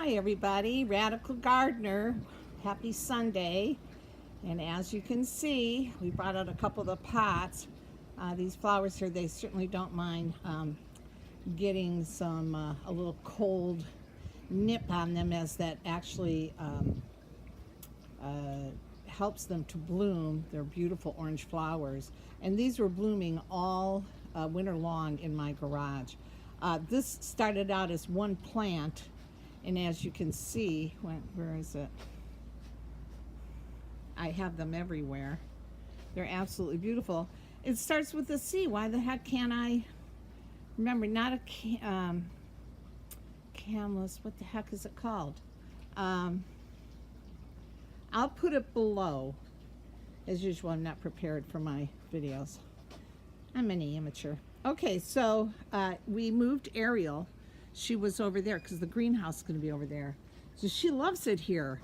Hi everybody, Radical Gardener. Happy Sunday. And as you can see, we brought out a couple of the pots. These flowers here, they certainly don't mind getting some a little cold nip on them, as that actually helps them to bloom. They're beautiful orange flowers. And these were blooming all winter long in my garage. This started out as one plant, and as you can see, where is it? I have them everywhere. They're absolutely beautiful. It starts with a C. Why the heck can't I remember? Not a camelus. What the heck is it called? I'll put it below. As usual, I'm not prepared for my videos. I'm an amateur. Okay, so we moved Ariel. She was over there because the greenhouse is going to be over there. So she loves it here.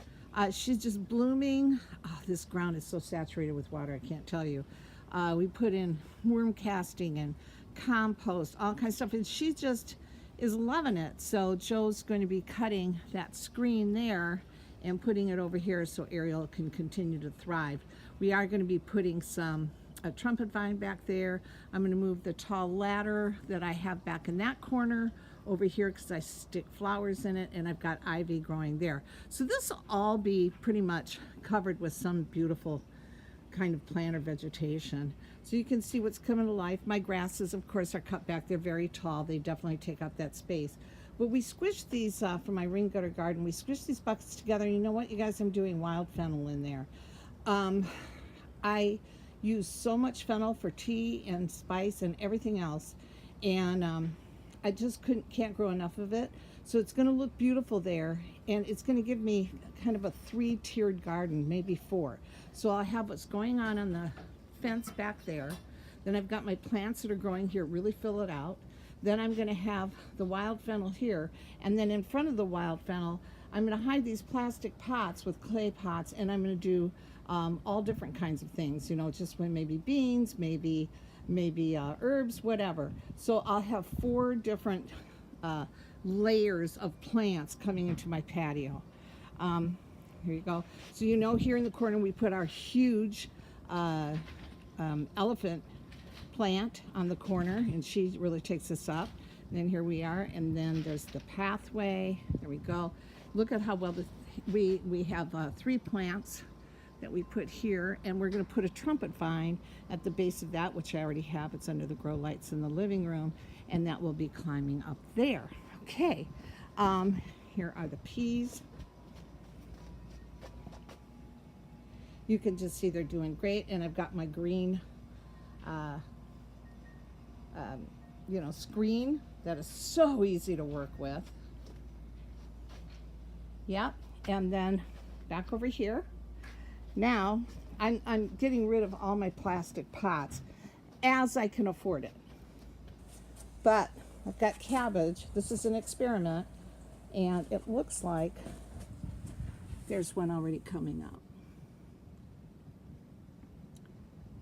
She's just blooming. Oh, this ground is so saturated with water, I can't tell you. We put in worm casting and compost, all kinds of stuff, and she just is loving it. So Joe's going to be cutting that screen there and putting it over here so Ariel can continue to thrive. We are going to be putting a trumpet vine back there. I'm going to move the tall ladder that I have back in that corner over here because I stick flowers in it, and I've got ivy growing there. So this will all be pretty much covered with some beautiful kind of plant or vegetation. So you can see what's coming to life. My grasses, of course, are cut back. They're very tall. They definitely take up that space. But we squished these for my ring gutter garden. We squished these buckets together. You know what, you guys? I'm doing wild fennel in there. I use so much fennel for tea and spice and everything else, and I just can't grow enough of it. So it's going to look beautiful there, and it's going to give me kind of a 3-tiered garden, maybe 4. So I'll have what's going on the fence back there. Then I've got my plants that are growing here, really fill it out. Then I'm going to have the wild fennel here, and then in front of the wild fennel, I'm going to hide these plastic pots with clay pots, and I'm going to do all different kinds of things, you know, just when maybe beans, maybe herbs, whatever. So I'll have 4 different layers of plants coming into my patio. Here you go. So you know, here in the corner we put our huge elephant plant on the corner, and she really takes us up. And then here we are, and then there's the pathway. There we go. Look at how well we have 3 plants that we put here, and we're going to put a trumpet vine at the base of that, which I already have. It's under the grow lights in the living room, and that will be climbing up there. Okay, here are the peas. You can just see they're doing great, and I've got my green you know, screen that is so easy to work with. Yep, and then back over here. Now, I'm getting rid of all my plastic pots as I can afford it. But I've got cabbage. This is an experiment, and it looks like there's one already coming up.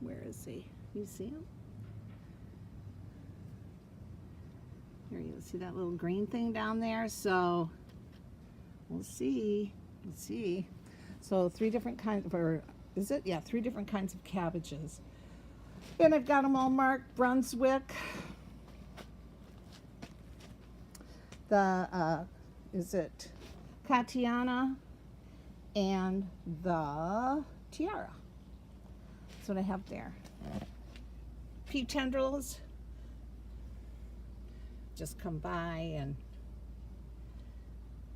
Where is he? You see him? Here, you see that little green thing down there? So we'll see. We'll see. So 3 different kinds, or is it? Yeah, 3 different kinds of cabbages. And I've got them all marked. Brunswick. Is it Katiana? And the Tiara. That's what I have there. Pea tendrils. Just come by and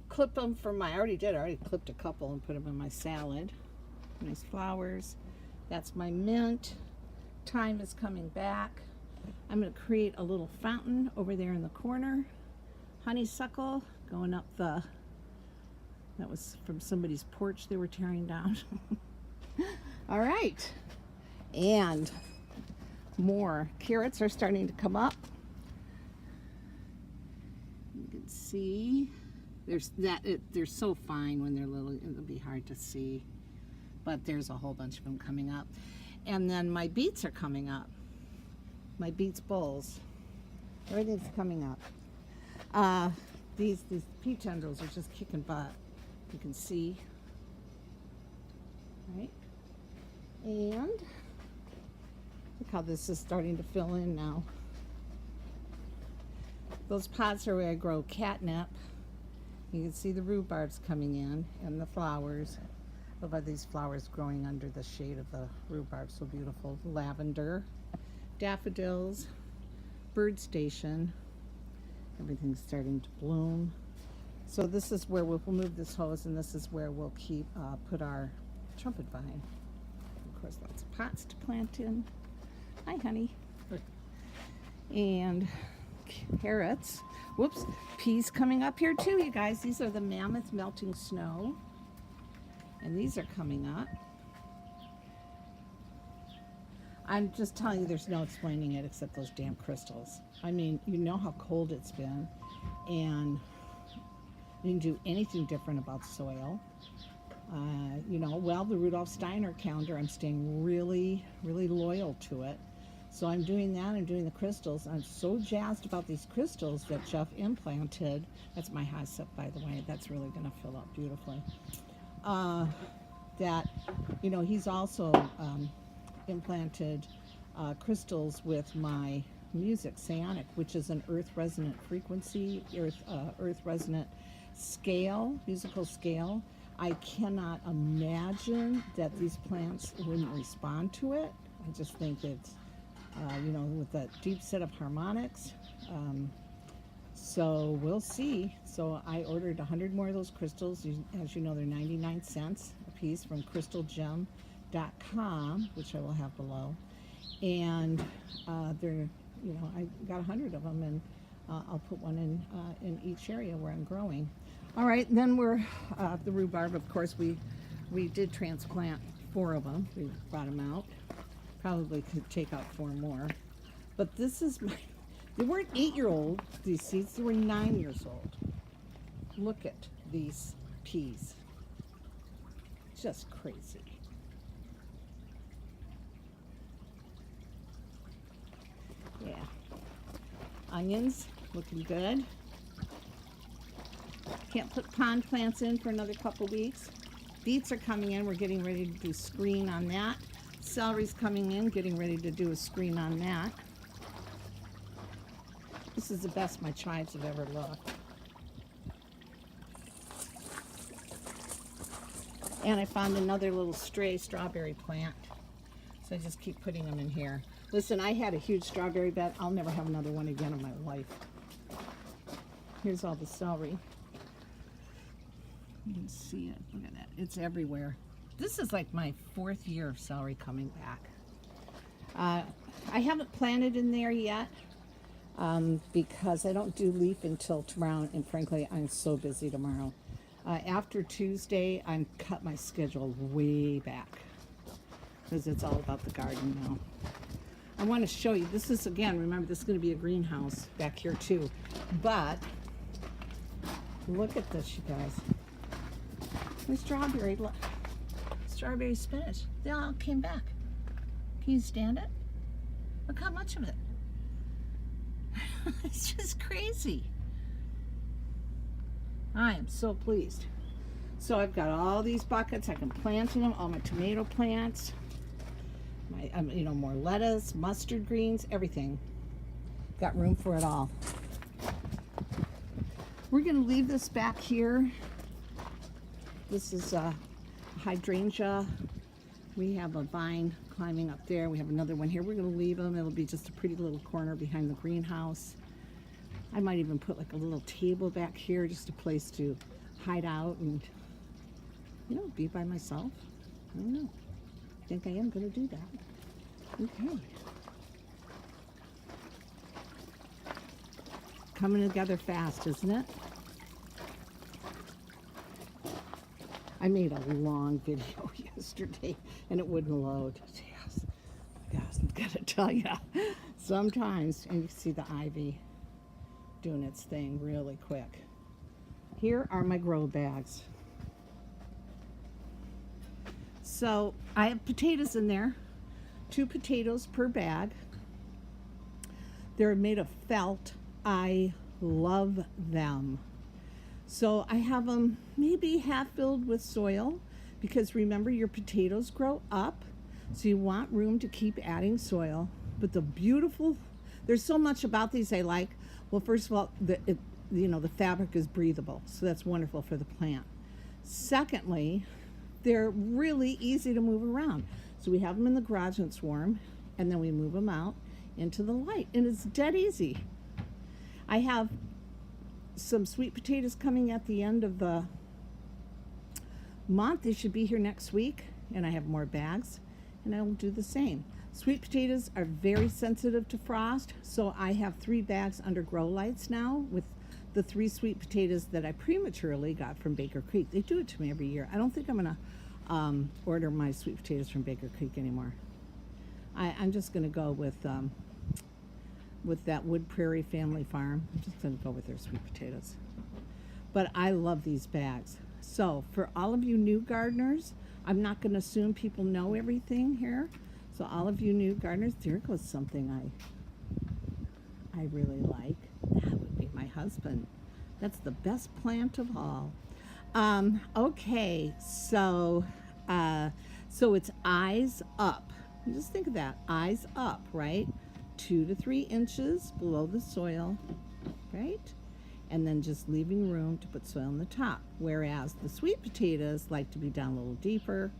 clip them for I already clipped a couple and put them in my salad. Nice flowers. That's my mint. Thyme is coming back. I'm going to create a little fountain over there in the corner. Honeysuckle going up that was from somebody's porch they were tearing down. All right. And more carrots are starting to come up. You can see they're so fine when they're little. It'll be hard to see, but there's a whole bunch of them coming up. And then my beets are coming up. My beets bowls. Everything's coming up. these pea tendrils are just kicking butt. You can see, right? And look how this is starting to fill in now. Those pots are where I grow catnip. You can see the rhubarbs coming in and the flowers. Look at these flowers growing under the shade of the rhubarb, so beautiful. Lavender, daffodils, bird station. Everything's starting to bloom. So this is where we'll move this hose, and this is where we'll put our trumpet vine. Of course, lots of pots to plant in. Hi, honey. And carrots. Whoops, peas coming up here too, you guys. These are the mammoth melting snow, and these are coming up. I'm just telling you, there's no explaining it except those damn crystals. I mean, you know how cold it's been, and you can do anything different about soil. You know, well, the Rudolf Steiner calendar, I'm staying really, really loyal to it. So I'm doing that. I'm doing the crystals. I'm so jazzed about these crystals that Jeff implanted. That's my hyssop, by the way. That's really going to fill up beautifully. That, you know, he's also implanted crystals with my music, Sayonic, which is an earth resonant frequency, earth resonant scale, musical scale. I cannot imagine that these plants wouldn't respond to it. I just think it's, you know, with that deep set of harmonics. So we'll see. So I ordered 100 more of those crystals. As you know, they're 99 cents a piece from crystalgem.com, which I will have below. And they're, you know, I got 100 of them, and I'll put one in each area where I'm growing. All right, then we're the rhubarb. Of course, we did transplant 4 of them. We brought them out. Probably could take out 4 more. But this is my. They weren't 8-year-old. These seeds. They were 9 years old. Look at these peas. Just crazy. Yeah. Onions looking good. Can't put pond plants in for another couple weeks. Beets are coming in. We're getting ready to do screen on that. Celery's coming in. Getting ready to do a screen on that. This is the best my chives have ever looked. And I found another little stray strawberry plant. So I just keep putting them in here. Listen, I had a huge strawberry bed. I'll never have another one again in my life. Here's all the celery. You can see it. Look at that. It's everywhere. This is like my 4th year of celery coming back. I haven't planted in there yet because I don't do leaf until tomorrow, and frankly, I'm so busy tomorrow. After Tuesday, I'm cut my schedule way back because it's all about the garden now. I want to show you. This is, again, remember, this is going to be a greenhouse back here too. But look at this, you guys. The strawberry spinach. They all came back. Can you stand it? Look how much of it. It's just crazy. I am so pleased. So I've got all these buckets. I can plant in them. All my tomato plants. My, you know, more lettuce, mustard greens, everything. Got room for it all. We're going to leave this back here. This is a hydrangea. We have a vine climbing up there. We have another one here. We're going to leave them. It'll be just a pretty little corner behind the greenhouse. I might even put like a little table back here, just a place to hide out and, you know, be by myself. I don't know. I think I am going to do that. Okay. Coming together fast, isn't it? I made a long video yesterday and it wouldn't load. Yes, I'm gonna tell you. Sometimes, and you see the ivy doing its thing really quick. Here are my grow bags. So I have potatoes in there, 2 potatoes per bag. They're made of felt. I love them. So I have them maybe half filled with soil, because remember, your potatoes grow up, so you want room to keep adding soil. But there's so much about these I like. Well, first of all, the fabric is breathable, so that's wonderful for the plant. Secondly, they're really easy to move around. So we have them in the garage and it's warm, and then we move them out into the light, and it's dead easy. I have some sweet potatoes coming at the end of the month. They should be here next week, and I have more bags, and I will do the same. Sweet potatoes are very sensitive to frost, so I have 3 bags under grow lights now with the 3 sweet potatoes that I prematurely got from Baker Creek. They do it to me every year. I don't think I'm gonna order my sweet potatoes from Baker Creek anymore. I'm just gonna go with that Wood Prairie Family Farm. I'm just gonna go with their sweet potatoes. But I love these bags. So for all of you new gardeners, I'm not gonna assume people know everything here. So all of you new gardeners, there goes something I really like. That would be my husband. That's the best plant of all. Okay, so it's eyes up. Just think of that, eyes up, right? 2 to 3 inches below the soil, right? And then just leaving room to put soil on the top. Whereas the sweet potatoes like to be down a little deeper,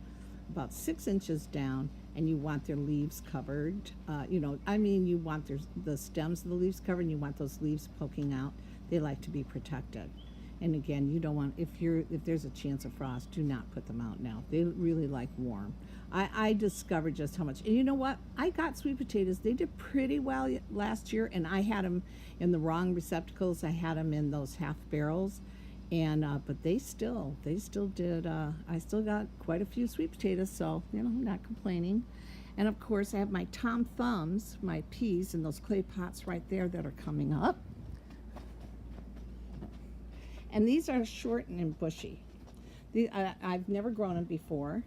about 6 inches down, and you want their leaves covered. You want the stems of the leaves covered, and you want those leaves poking out. They like to be protected. And again, you don't want, if there's a chance of frost, do not put them out now. They really like warm. I discovered just how much, and you know what? I got sweet potatoes. They did pretty well last year, and I had them in the wrong receptacles. I had them in those half barrels, and but they still did. I still got quite a few sweet potatoes, so I'm not complaining. And of course, I have my Tom Thumbs, my peas in those clay pots right there that are coming up. And these are short and bushy. I've never grown them before.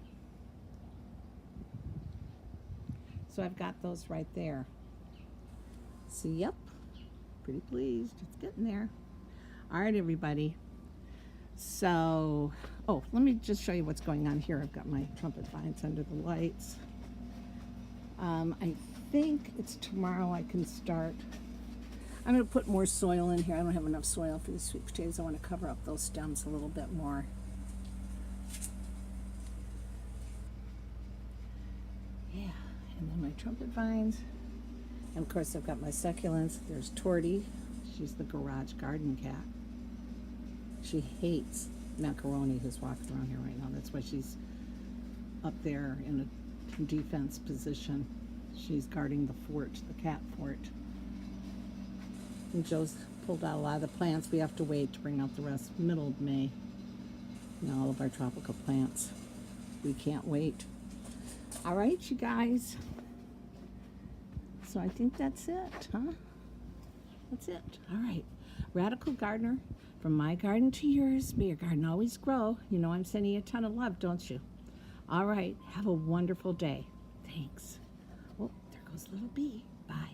So I've got those right there. So yep, pretty pleased. It's getting there. All right, everybody. So, let me just show you what's going on here. I've got my trumpet vines under the lights. I think it's tomorrow I can start. I'm going to put more soil in here. I don't have enough soil for the sweet potatoes. I want to cover up those stems a little bit more. Yeah, and then my trumpet vines. And of course I've got my succulents. There's Torty. She's the garage garden cat. She hates Macaroni, who's walking around here right now. That's why she's up there in a defense position. She's guarding the fort, the cat fort. And Joe's pulled out a lot of the plants. We have to wait to bring out the rest middle of May. All of our tropical plants. We can't wait. All right, you guys. So I think that's it, huh? That's it. All right. Radical Gardener, from my garden to yours, may your garden always grow. You know I'm sending you a ton of love, don't you? All right. Have a wonderful day. Thanks. Oh, there goes little bee. Bye.